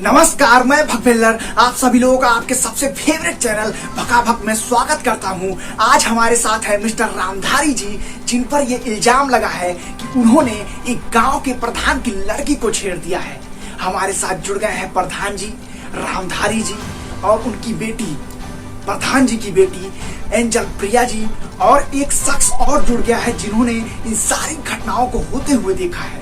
नमस्कार, मैं भगवेलर आप सभी लोगों का आपके सबसे फेवरेट चैनल भकाभक में स्वागत करता हूं। आज हमारे साथ है मिस्टर रामधारी जी, जिन पर ये इल्जाम लगा है कि उन्होंने एक गांव के प्रधान की लड़की को छेड़ दिया है। हमारे साथ जुड़ गए हैं प्रधान जी, रामधारी जी और उनकी बेटी, प्रधान जी की बेटी एंजल प्रिया जी, और एक शख्स और जुड़ गया है जिन्होंने इन सारी घटनाओं को होते हुए देखा है,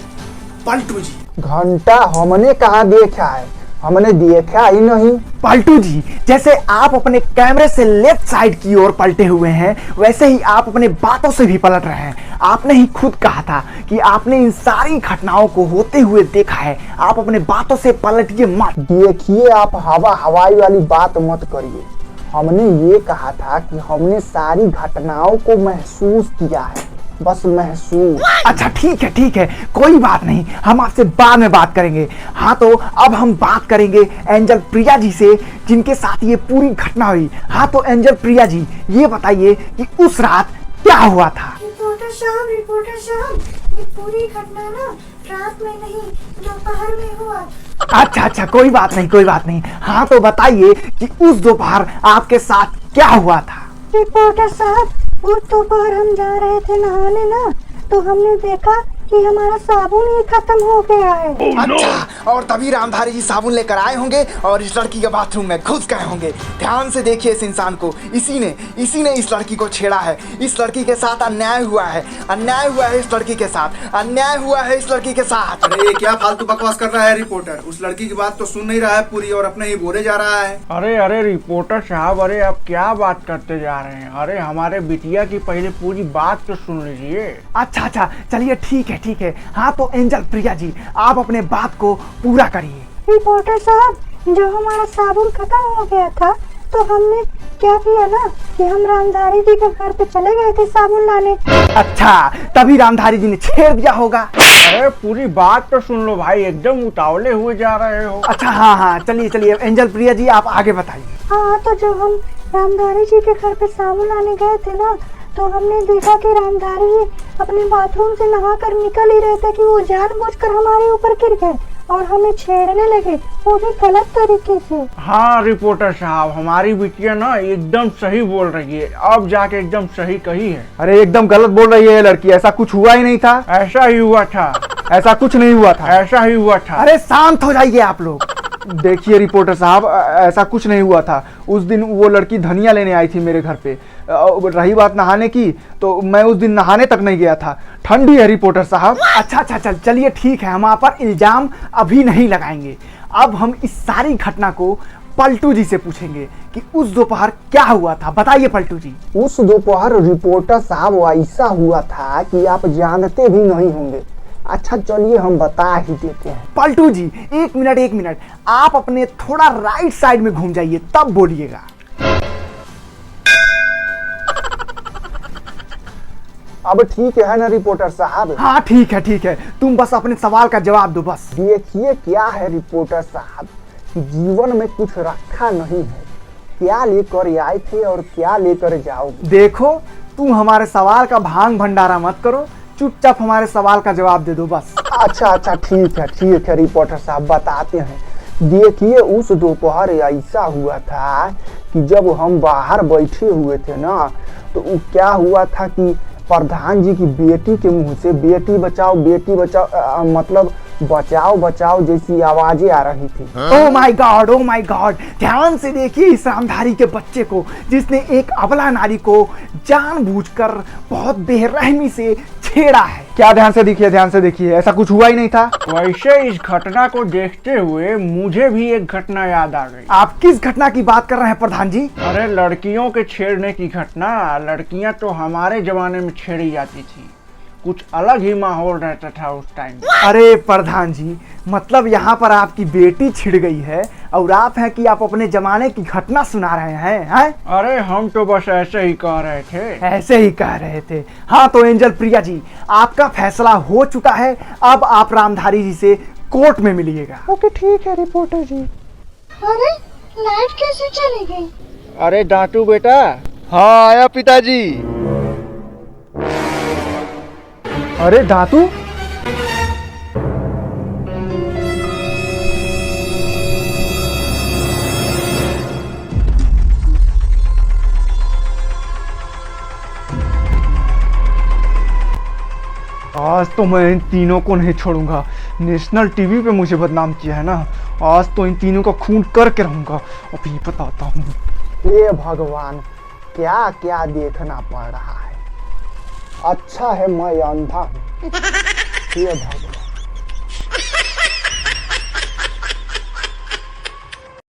पलटू जी। घंटा हमने कहाँ देखा है, हमने देखा ही नहीं। पलटू जी, जैसे आप अपने कैमरे से लेफ्ट साइड की ओर पलटे हुए हैं, वैसे ही आप अपने बातों से भी पलट रहे हैं। आपने ही खुद कहा था कि आपने इन सारी घटनाओं को होते हुए देखा है। आप अपने बातों से पलटिए मत। देखिए, आप हवाई वाली बात मत करिए। हमने ये कहा था कि हमने सारी घटनाओं को महसूस किया है, बस महसूस। अच्छा ठीक है, कोई बात नहीं, हम आपसे बाद में बात करेंगे। हाँ, तो अब हम बात करेंगे एंजल प्रिया जी से, जिनके साथ ये पूरी घटना हुई। हाँ, तो एंजल प्रिया जी, ये बताइए कि उस रात क्या हुआ था। रिपोर्टर साहब, ये पूरी घटना ना रात में नहीं, दोपहर में हुआ। अच्छा, कोई बात नहीं। हाँ, तो बताइए कि उस दोपहर आपके साथ क्या हुआ था। रिपोर्टर साहब, उस दोपहर हम जा रहे थे नहाने ना, तो हमने देखा कि हमारा साबुन ही खत्म हो गया है। अच्छा, और तभी रामधारी जी साबुन लेकर आए होंगे और इस लड़की के बाथरूम में घुस गए होंगे। ध्यान से देखिए इस इंसान को, इसी ने इस लड़की को छेड़ा है। इस लड़की के साथ अन्याय हुआ है इस लड़की के साथ, अन्याय हुआ है इस लड़की के साथ। अरे ये क्या फालतू बकवास कर रहा है रिपोर्टर? उस लड़की की बात तो सुन नहीं रहा है पूरी और अपने ही बोले जा रहा है। अरे रिपोर्टर साहब, अरे आप क्या बात करते जा रहे हैं? अरे हमारे बिटिया की पहले पूरी बात तो सुन लीजिए। अच्छा, चलिए ठीक है। हाँ, तो एंजल प्रिया जी, आप अपने बात को पूरा करिए। रिपोर्टर साहब, जब हमारा साबुन खत्म हो गया था तो हमने क्या किया ना कि हम रामधारी जी के घर पे चले गए थे साबुन लाने। अच्छा, तभी रामधारी जी ने छेड़ दिया होगा। अरे पूरी बात तो सुन लो भाई, एकदम उतावले हुए जा रहे हो। अच्छा, हाँ, चलिए एंजल प्रिया जी, आप आगे बताइए। हाँ, तो जब हम रामधारी जी के घर पे साबुन लाने गए थे ना, तो हमने देखा कि रामधारी जी अपने बाथरूम से नहाकर निकल ही रहे थे कि वो जानबूझकर हमारे ऊपर गिर गए और हमें छेड़ने लगे, वो भी गलत तरीके से। हाँ रिपोर्टर साहब, हमारी बिटिया ना एकदम सही बोल रही है, अब जाके एकदम सही कही है। अरे एकदम गलत बोल रही है लड़की, ऐसा कुछ हुआ ही नहीं था। ऐसा ही हुआ था। ऐसा कुछ नहीं हुआ था। ऐसा ही हुआ था। अरे शांत हो जाइए आप लोग। देखिए रिपोर्टर साहब, ऐसा कुछ नहीं हुआ था। उस दिन वो लड़की धनिया लेने आई थी मेरे घर पे। रही बात नहाने की, तो मैं उस दिन नहाने तक नहीं गया था। ठंडी है रिपोर्टर साहब। अच्छा, चलिए ठीक है, हम आप पर इल्जाम अभी नहीं लगाएंगे। अब हम इस सारी घटना को पलटू जी से पूछेंगे कि उस दोपहर क्या हुआ था। बताइए पलटू जी। उस दोपहर रिपोर्टर साहब ऐसा हुआ था कि आप जानते भी नहीं होंगे। अच्छा चलिए हम बता ही देते हैं। पलटू जी, एक मिनट, आप अपने थोड़ा राइट साइड में घूम जाइए, तब बोलिएगा। अब ठीक है ना रिपोर्टर साहब? हाँ ठीक है, तुम बस अपने सवाल का जवाब दो बस। देखिए क्या है रिपोर्टर साहब, जीवन में कुछ रखा नहीं है। क्या लेकर आए थे और क्या लेकर जाओगे? देखो, तुम हमारे सवाल का भांग भंडारा मत करो, चुपचाप हमारे सवाल का जवाब दे दो बस। अच्छा ठीक है रिपोर्टर साहब, बताते हैं। देखिए, उस दोपहर ऐसा हुआ था कि जब हम बाहर बैठे हुए थे ना, तो क्या हुआ था कि प्रधान जी की बेटी के मुंह से बेटी बचाओ मतलब बचाओ जैसी आवाजें आ रही थी। ओह माय गॉड, ध्यान से देखिए इस रामधारी के बच्चे को, जिसने एक अबला नारी को जानबूझकर बहुत बेरहमी से छेड़ा है। क्या ध्यान से देखिए, ऐसा कुछ हुआ ही नहीं था। वैसे इस घटना को देखते हुए मुझे भी एक घटना याद आ गई। आप किस घटना की बात कर रहे हैं प्रधान जी? अरे लड़कियों के छेड़ने की घटना। लड़कियां तो हमारे जमाने में छेड़ी जाती थी, कुछ अलग ही माहौल रहता था उस टाइम। अरे प्रधान जी, मतलब यहाँ पर आपकी बेटी छिड़ गई है और आप हैं कि आप अपने जमाने की घटना सुना रहे हैं? अरे हम तो बस ऐसे ही कह रहे थे। हाँ, तो एंजल प्रिया जी, आपका फैसला हो चुका है। अब आप रामधारी जी से कोर्ट में मिलिएगा। ओके ठीक है रिपोर्टर जी। अरे लाइट कैसे चली गई? अरे डांटू बेटा। हाँ आया पिताजी। अरे दातू, आज तो मैं इन तीनों को नहीं छोड़ूंगा। नेशनल टीवी पे मुझे बदनाम किया है ना, आज तो इन तीनों का खून करके रहूंगा। अभी बताता हूँ। हे भगवान, क्या क्या देखना पड़ रहा है। अच्छा है मैं अंधा हूँ। हे भगवान।